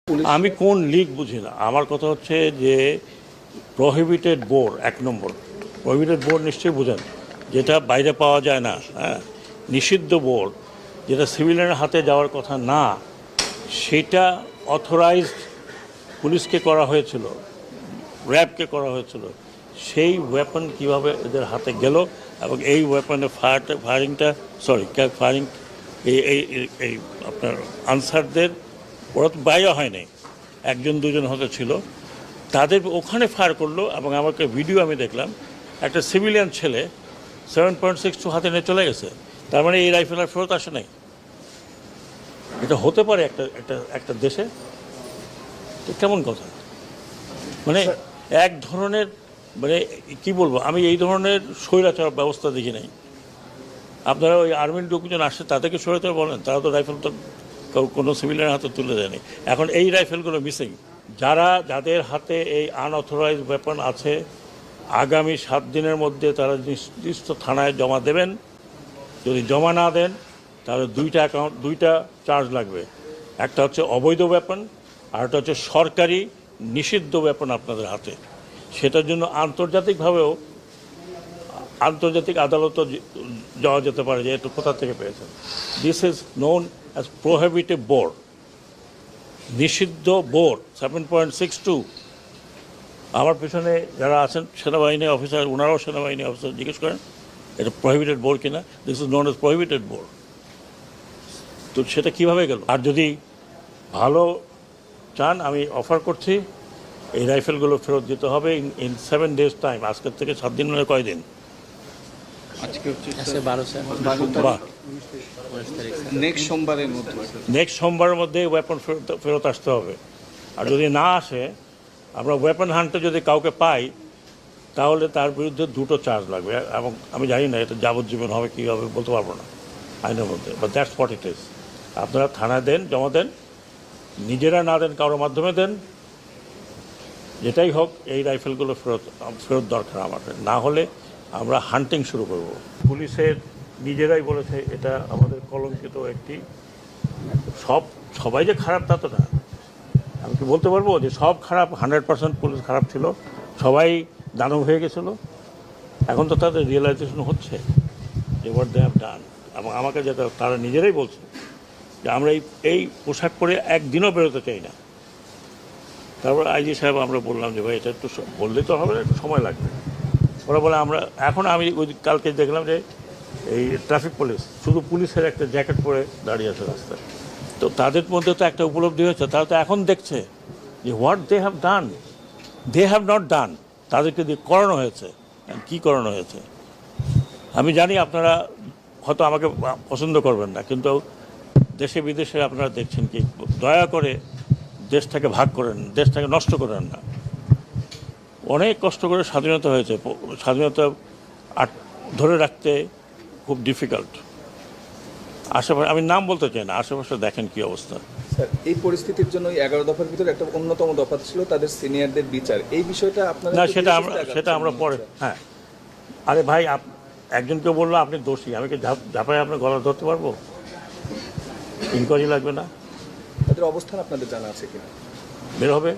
আমি কোন লিগ বুঝি না। আমার কথা হচ্ছে যে প্রহিবিটেড বোর, এক নম্বর প্রহিবিটেড বোর নিশ্চয়ই বুঝেন, যেটা বাইরে পাওয়া যায় না। হ্যাঁ, নিষিদ্ধ বোর, যেটা সিভিলিয়ানের হাতে যাওয়ার কথা না, সেটা অথরাইজড পুলিশকে করা হয়েছিল, র্যাবকে করা হয়েছিল। সেই ওয়েপন কিভাবে এদের হাতে গেল এবং এই ওয়েপনের ফায়ারিং এই এই এই আপনার আনসারদের, ওরা তো বাইরে হয়নি, একজন দুজন হয়তো ছিল, তাদের ওখানে ফায়ার করলো। এবং আমাকে ভিডিও আমি দেখলাম, একটা সিভিলিয়ান ছেলে 7.62 হাতে নিয়ে চলে গেছে। তার মানে এই রাইফেল আর ফেরত আসে নাই। এটা হতে পারে একটা একটা একটা দেশে? তো কেমন কথা? মানে এক ধরনের, মানে কি বলবো, আমি এই ধরনের স্বৈরাচার ব্যবস্থা দেখি নাই। আপনারা ওই আর্মির লোকজন আসছে, তাদেরকে স্বৈরাচার বলেন? তারা তো রাইফেল তো কোনো সিভিলিয়ানের হাতে তুলে দেয়নি। এখন এই রাইফেলগুলো মিসিং। যাদের হাতে এই আনঅথরাইজ ওয়েপন আছে, আগামী 7 দিনের মধ্যে তারা নির্দিষ্ট থানায় জমা দেবেন। যদি জমা না দেন তাহলে দুইটা চার্জ লাগবে। একটা হচ্ছে অবৈধ ওয়েপন, আর একটা হচ্ছে সরকারি নিষিদ্ধ ওয়েপন আপনাদের হাতে। সেটার জন্য আন্তর্জাতিক আদালতও যাওয়া যেতে পারে যে একটু কোথা থেকে পেয়েছেন। This is known as prohibited bore, নিষিদ্ধ বোর 7.62। আমার পেছনে যারা আছেন সেনাবাহিনী অফিসার, ওনারাও সেনাবাহিনী অফিসার, জিজ্ঞেস করেন এটা প্রোহিবিটেড বোর কিনা। This is known as prohibited bore. তো সেটা কীভাবে গেল? আর যদি ভালো চান, আমি অফার করছি, এই রাইফেলগুলো ফেরত দিতে হবে ইন 7 days টাইম। আজকের থেকে 7 দিন মানে কয়দিন? নেক্সট সোমবারের মধ্যে ওয়েপন ফেরত আসতে হবে। আর যদি না আসে, আমরা ওয়েপন হান্টে যদি কাউকে পাই, তাহলে তার বিরুদ্ধে 2টো চার্জ লাগবে। এবং আমি জানি না এটা যাবজ্জীবন হবে কী হবে বলতে পারবো না আইনের মধ্যে, but that's what it is. আপনারা থানায় দেন, জমা দেন, নিজেরা না দেন কারোর মাধ্যমে দেন, যেটাই হোক এই রাইফেলগুলো ফেরত দরকার আমাদের। না হলে আমরা হান্টিং শুরু করব। পুলিশের নিজেরাই বলেছে এটা আমাদের কলঙ্কিত একটি, সবাই যে খারাপ তা তো না। আমি কি বলতে পারবো যে সব খারাপ? 100% পুলিশ খারাপ ছিল, সবাই দানব হয়ে গেছিলো? এখন তো তাদের রিয়েলাইজেশন হচ্ছে যে হোয়াট দে হ্যাভ ডান। এবং আমাকে যেটা তারা নিজেরাই বলছে যে আমরা এই পোশাক পরে একদিনও বেরোতে চাই না। তারপর আইজি সাহেব আমরা বললাম যে ভাই এটা একটু বললে তো হবে না, একটু সময় লাগবে। ওরা বলে আমি ওই কালকে দেখলাম যে এই ট্রাফিক পুলিশ, শুধু পুলিশের একটা জ্যাকেট পরে দাঁড়িয়ে আছে রাস্তায়। তো তাদের মধ্যে তো একটা উপলব্ধি হয়েছে, তারা তো এখন দেখছে যে what they have done, they have not done. তাদেরকে দিয়ে করানো হয়েছে, কী করানো হয়েছে। আমি জানি আপনারা হয়তো আমাকে পছন্দ করবেন না, কিন্তু দেশে বিদেশে আপনারা দেখছেন কি, দয়া করে দেশটাকে ভাগ করেন, দেশটাকে নষ্ট করেন না। অনেক কষ্ট করে স্বাধীনতা হয়েছে, স্বাধীনতা ধরে রাখতে খুব ডিফিকাল্ট। আশেপাশে আমি নাম বলতে চাই না, আশেপাশে দেখেন কি অবস্থা। স্যার, এই পরিস্থিতির জন্য 11 দফার ভিতরে একটা অন্যতম দফা ছিল তাদের সিনিয়রদের বিচার। এই বিষয়টা আপনাদের না, সেটা আমরা পরে। হ্যাঁ, আরে ভাই, একজনকে বললো আপনি দোষী, আমি কি ঝাঁপায় আপনার গলা ধরতে পারবো? ইনকোয়ারি লাগবে না? তাদের অবস্থান আপনাদের জানা আছে কিনা? বের হবে।